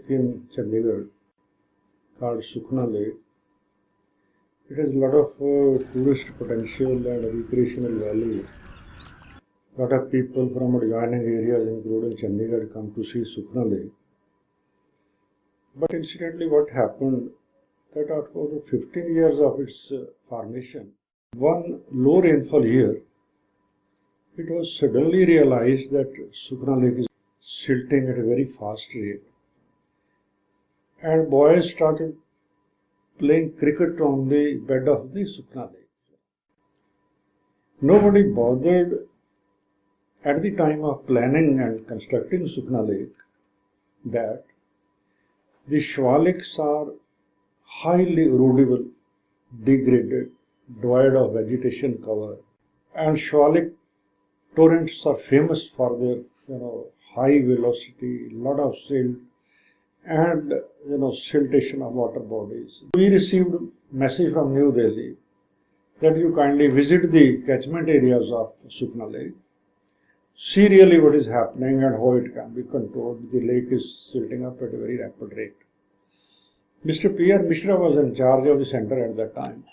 in Chandigarh called Sukhna Lake. It has a lot of tourist potential and recreational value. A lot of people from adjoining areas, including Chandigarh, come to see Sukhna Lake. But incidentally, what happened that after 15 years of its formation, one low rainfall year, it was suddenly realized that Sukhna Lake is silting at a very fast rate. And boys started playing cricket on the bed of the Sukhna Lake. Nobody bothered at the time of planning and constructing Sukhna Lake that the Shivaliks are highly erodible, degraded, devoid of vegetation cover, and Shivalik torrents are famous for their high velocity, lot of silt, and siltation of water bodies. We received message from New Delhi that you kindly visit the catchment areas of Sukhna Lake, see really what is happening and how it can be controlled. The lake is silting up at a very rapid rate. Mr. P.R. Mishra was in charge of the center at that time.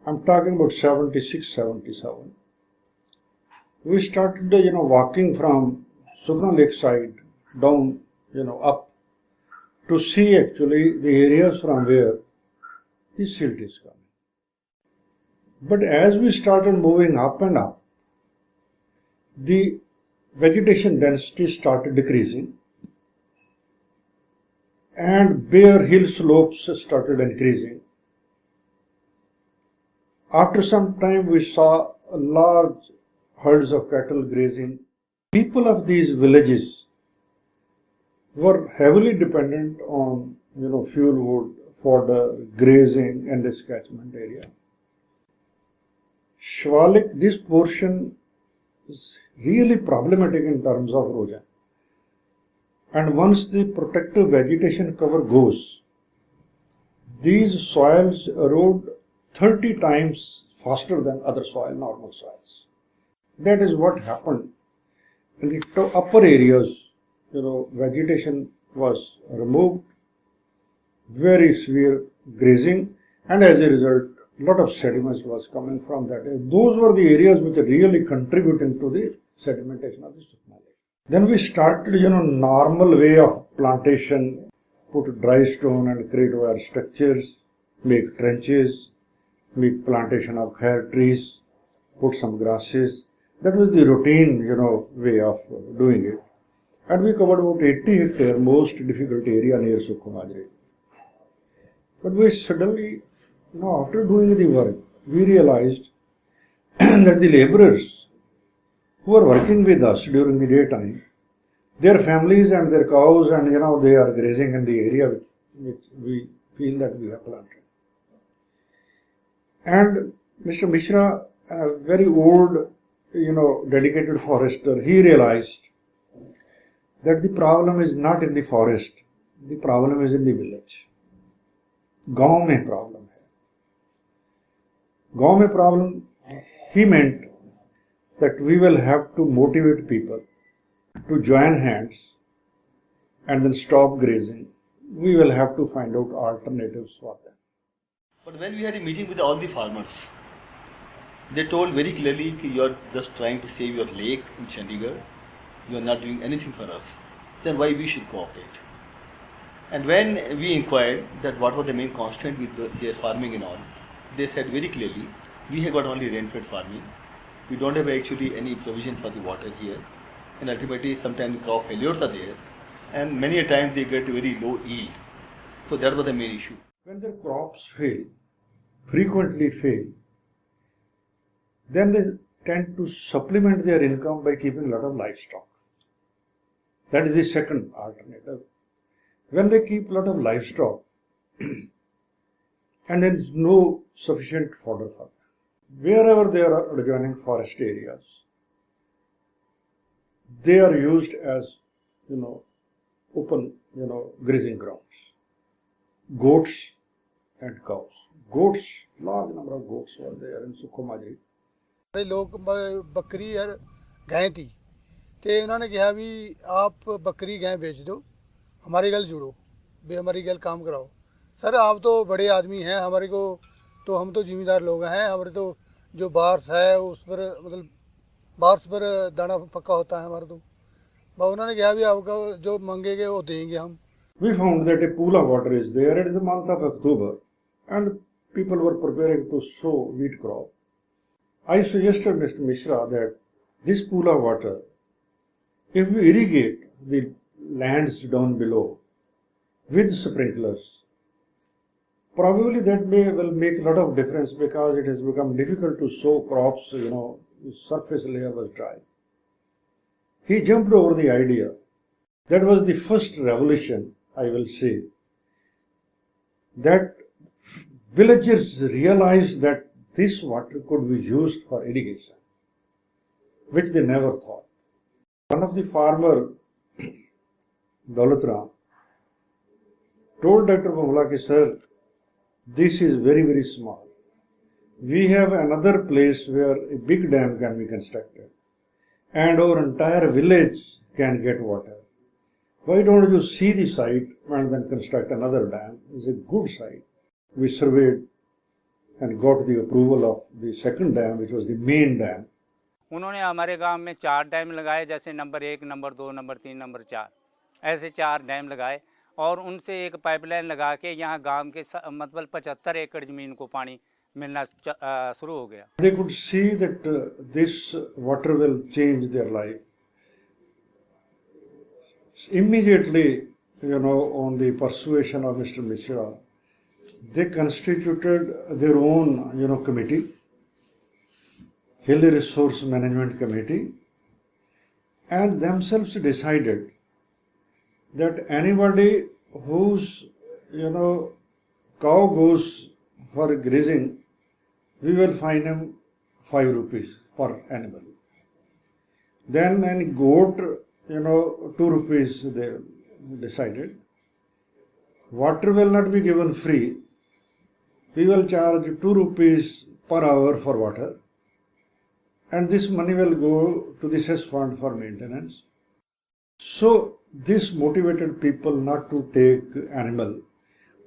I'm talking about 76, 77. We started, walking from Sukhna Lake side down, up to see actually the areas from where the silt is coming. But as we started moving up and up, the vegetation density started decreasing and bare hill slopes started increasing. After some time, we saw large herds of cattle grazing. People of these villages were heavily dependent on, fuel wood, fodder, grazing in this catchment area. Shivalik, this portion is really problematic in terms of erosion. And once the protective vegetation cover goes, these soils erode 30 times faster than other soil, normal soils. That is what happened. In the upper areas, vegetation was removed, very severe grazing, and as a result, a lot of sediments was coming from that. Those were the areas which are really contributing to the sedimentation of the Sukhna Lake. Then we started, normal way of plantation, put dry stone and create wire structures, make trenches, make plantation of khair trees, put some grasses. That was the routine, way of doing it. And we covered about 80 hectare, most difficult area near Sukhumajri. But we suddenly, after doing the work, we realized that the laborers who are working with us during the daytime, their families and their cows and, they are grazing in the area which we feel that we have planted. And Mr. Mishra, a very old, dedicated forester, he realized that the problem is not in the forest, the problem is in the village. गांव में problem है. गांव में problem, he meant that we will have to motivate people to join hands and then stop grazing. We will have to find out alternatives for them. But when we had a meeting with all the farmers, they told very clearly that you are just trying to save your lake in Chandigarh, you are not doing anything for us, then why we should cooperate? And when we inquired that what was the main constraint with their farming and all, they said very clearly, we have got only rain-fed farming, we don't have actually any provision for the water here, and ultimately sometimes the crop failures are there, and many a times they get very low yield. So that was the main issue. When their crops fail, frequently fail, then they tend to supplement their income by keeping a lot of livestock. That is the second alternative. When they keep a lot of livestock and there is no sufficient fodder for them, wherever there are adjoining forest areas, they are used as, open, grazing grounds. Goats and cows. Goats, large number of goats were there in Sukhumajri. लोग बकरी और गाय थी तो उन्होंने कहा भी आप बकरी गाय बेच दो हमारी गल जुड़ो, बे हमारी गल काम कराओ। सर आप तो बड़े आदमी हैं, हमारे को तो हम तो जिम्मेदार लोग हैं, हमारे तो जो बारिश है उस पर मतलब बारिश पर दाना पक्का होता है हमारा। तो उन्होंने कहा भी आपका जो मांगेंगे वो देंगे हम। We found that a pool of water is there. It is the month of October, and people were preparing to sow wheat crop. I suggested Mr. Mishra that this pool of water, if we irrigate the lands down below with sprinklers, probably that will make a lot of difference because it has become difficult to sow crops, the surface layer was dry. He jumped over the idea. That was the first revolution, I will say, that villagers realized that this water could be used for irrigation, which they never thought. One of the farmer, Daulat Ram, told Dr. Bamla ki, sir, this is very, very small. We have another place where a big dam can be constructed and our entire village can get water. Why don't you see the site and then construct another dam? It's a good site. We surveyed and got the approval of the second dam, which was the main dam. उन्होंने हमारे गांव में 4 dam लगाए, जैसे number 1, number 2, number 3, number 4, ऐसे 4 dam लगाए और उनसे एक पाइपलाइन लगा के यहाँ गांव के मतलब 75 एकड़ ज़मीन को पानी मिलना शुरू हो गया। They could see that this water will change their life. Immediately, on the persuasion of Mr. Mishra, they constituted their own, committee, Hill Resource Management Committee, and themselves decided that anybody whose, cow goes for grazing, we will fine him 5 rupees per animal. Then any goat, 2 rupees they decided. Water will not be given free. We will charge 2 rupees per hour for water. And this money will go to the cess fund for maintenance. So this motivated people not to take animal.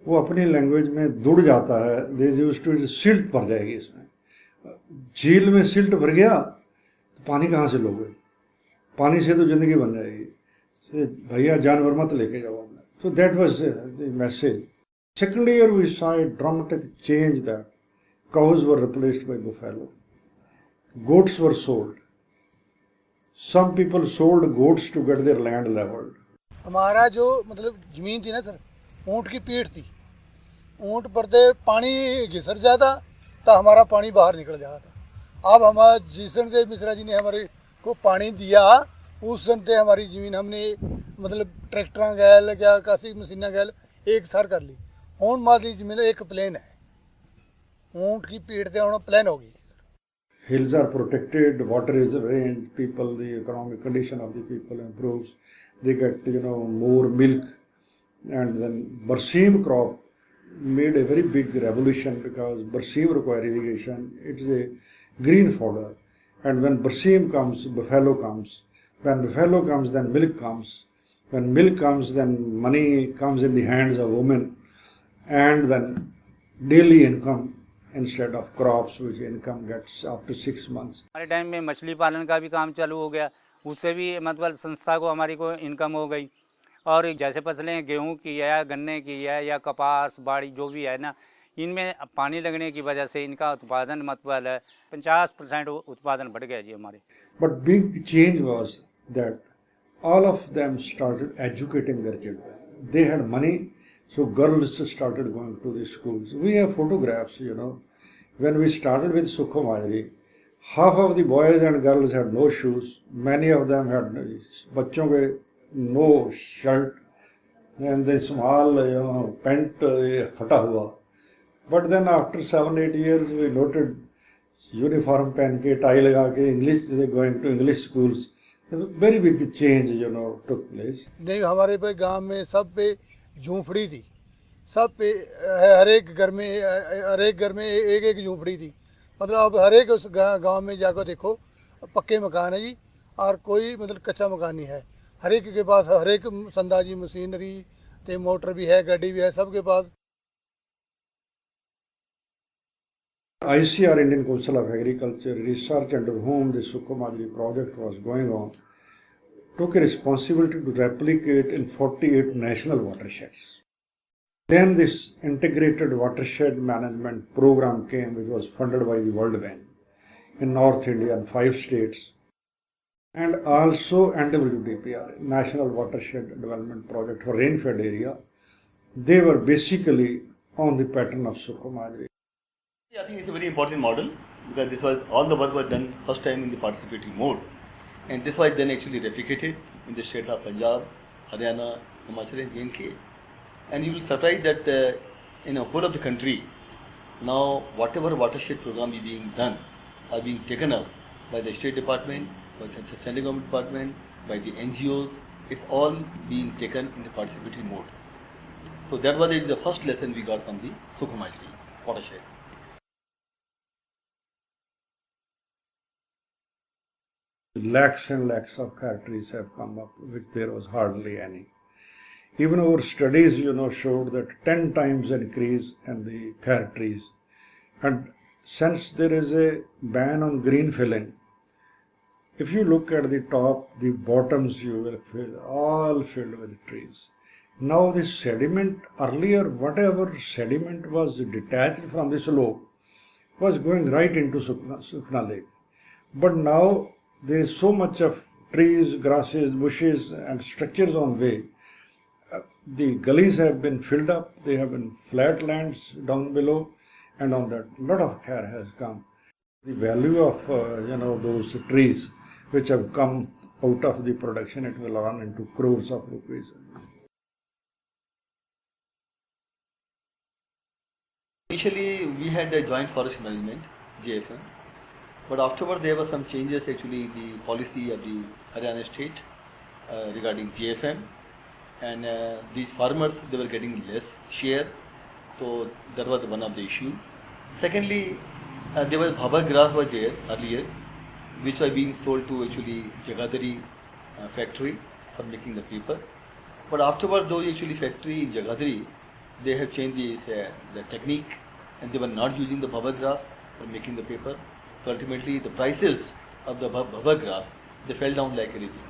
वो अपनी language में दुड़ जाता है, they used to silt भर जाएगी इसमें, झील में सिल्ट भर गया तो पानी कहाँ से लोगे, पानी से तो जिंदगी बन जाएगी, भैया जानवर मत लेके जाओ हमने. So that was the message. Second year we saw a dramatic change that cows were replaced by buffalo. Goats were sold. Some people sold goats to get their land leveled. हमारा जो मतलब जमीन थी ना सर, ऊँट की पीठ थी, ऊँट पर दे पानी घिसर जाता तो हमारा पानी बाहर निकल जाता. अब हमारा जिसन से मिश्रा जी ने हमारे को पानी दिया, उस दिन से हमारी ज़मीन हमने मतलब ट्रैक्टर गैल क्या कासी मशीना गैल एक सार कर ली. हूँ हमारी ज़मीन एक प्लेन है, ऊँट की पीठ से हूँ प्लेन हो गई. Hills are protected, water is arranged, people, the economic condition of the people improves, they get, more milk. And then Barsim crop made a very big revolution because Barsim requires irrigation. It is a green fodder. And when Barsim comes, buffalo comes. When buffalo comes, then milk comes. When milk comes, then money comes in the hands of women. And then daily income instead of crops, which income gets after 6 months. हमारे time में मछली पालन का भी काम चालू हो गया, उससे भी मतलब संस्था को हमारी को इनकम हो गई. और जैसे फसलें गेहूं की है, गन्ने की है या कपास बाड़ी जो भी है ना, इनमें पानी लगने की वजह से इनका उत्पादन मतलब 50% उत्पादन बढ़ गया जी हमारे. But big change was that all of them started educating their children. They had money, so girls started going to the schools. We have photographs, When we started with Sukho Majri, half of the boys and girls had no shoes. Many of them had बच्चों के no shirt and the small pant फटा हुआ. But then after 7-8 years we noted uniform पहन के tie लगा के English going to English schools. Very big change took place. नहीं हमारे पे गांव में सब पे झूंपड़ी थी, सब पे हर एक घर में एक एक झूंपड़ी थी. मतलब अब हर एक उस गांव में जाकर देखो पक्के मकान है जी, और कोई मतलब कच्चा मकान नहीं है. हर एक के पास हर एक संदाजी मशीनरी ते मोटर भी है, गाड़ी भी है, सबके पास। ICR, Indian Council of Agriculture, research under whom the Sukhomadri project was going on, took a responsibility to replicate in 48 national watersheds. Then this integrated watershed management program came, which was funded by the World Bank in North India and 5 states, and also NWDPR, National Watershed Development Project for rain-fed area. They were basically on the pattern of Sukhomadri. I think it's a very important model because this was all the work was done first time in the participatory mode, and this was then actually replicated in the states of Punjab, Haryana, Himachal and J&K. And you will surprise that in the whole of the country, now whatever watershed program is being done are being taken up by the state department, by the central government department, by the NGOs. It's all being taken in the participatory mode. So that was the first lesson we got from the Sukhomadri watershed. Lakhs and lakhs of kharif trees have come up, which there was hardly any. Even our studies, showed that 10 times increase in the kharif trees. And since there is a ban on green filling, if you look at the top, the bottoms you will feel all filled with trees. Now the sediment, earlier whatever sediment was detached from the slope was going right into Sukna Lake. But now there is so much of trees, grasses, bushes and structures on way. The gullies have been filled up, they have been flat lands down below, and on that a lot of care has come. The value of those trees which have come out of the production, it will run into crores of rupees. Initially we had a joint forest management, JFM, but afterward there were some changes actually in the policy of the Haryana state regarding JFM, and these farmers, they were getting less share, so that was one of the issue. Secondly, there was bhabha grass was there earlier, which was being sold to actually Jagadhari factory for making the paper. But afterward, those actually factory in Jagadhari, they have changed the technique, and they were not using the bhabha grass for making the paper. So ultimately, the prices of the bhabha grass, they fell down like anything.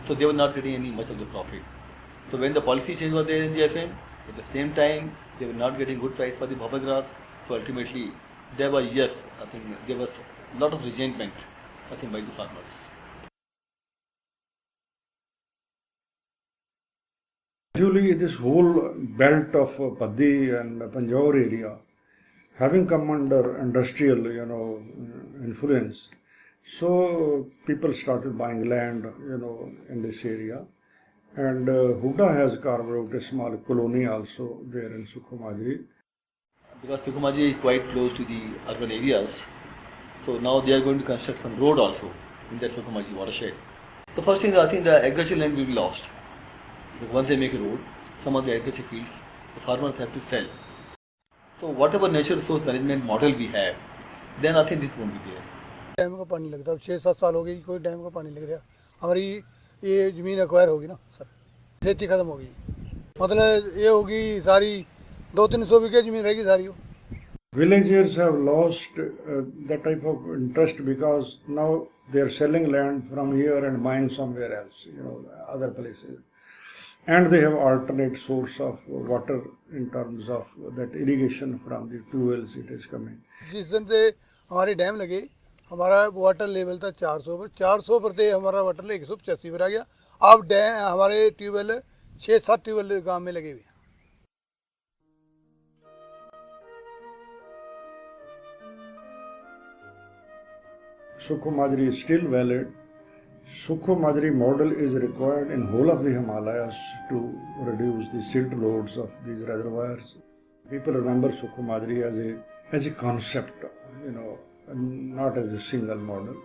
So they were not getting any much of the profit. So when the policy change was there in JFM, at the same time, they were not getting good price for the bhabha grass. So ultimately, there was, I think there was a lot of resentment, I think, by the farmers. Actually, this whole belt of Paddi and Panjore area, having come under industrial, influence, so people started buying land, in this area. And Huda has carved out a small colony also there in Sukhomadri. Because Sukhomadri is quite close to the urban areas, so now they are going to construct some road also in that Sukhomadri watershed. The first thing, I think the agricultural land will be lost. Because once they make a road, some of the agriculture fields, the farmers have to sell. So whatever natural resource management model we have, then I think this won't be there. Dam का पानी लगता है, 6-7 साल हो गई कोई dam का पानी लग रहा। हमारी ये ज़मीन एक्वायर होगी ना सर, खेती ख़त्म होगी, मतलब ये होगी सारी 200-300 बीघे ज़मीन रहेगी सारी। Villagers have lost that type of interest because now they are selling land from here and buying somewhere else, other places. And they have alternate source of water in terms of that irrigation from the 2 wells it is coming. जिस दिन से हमारे dam लगे, हमारा water level था 400 पर, 400 पर थे हमारा वाटर लेवल 185 पर आ गया। अब डैम हमारे ट्यूबवेल 6-7 ट्यूबवेल गांव में लगे हुए हैं। Sukhomadri is still valid. Sukhomadri model is required in whole of the Himalayas to reduce the silt loads of these reservoirs. People remember Sukhomadri as a concept, not as a single model.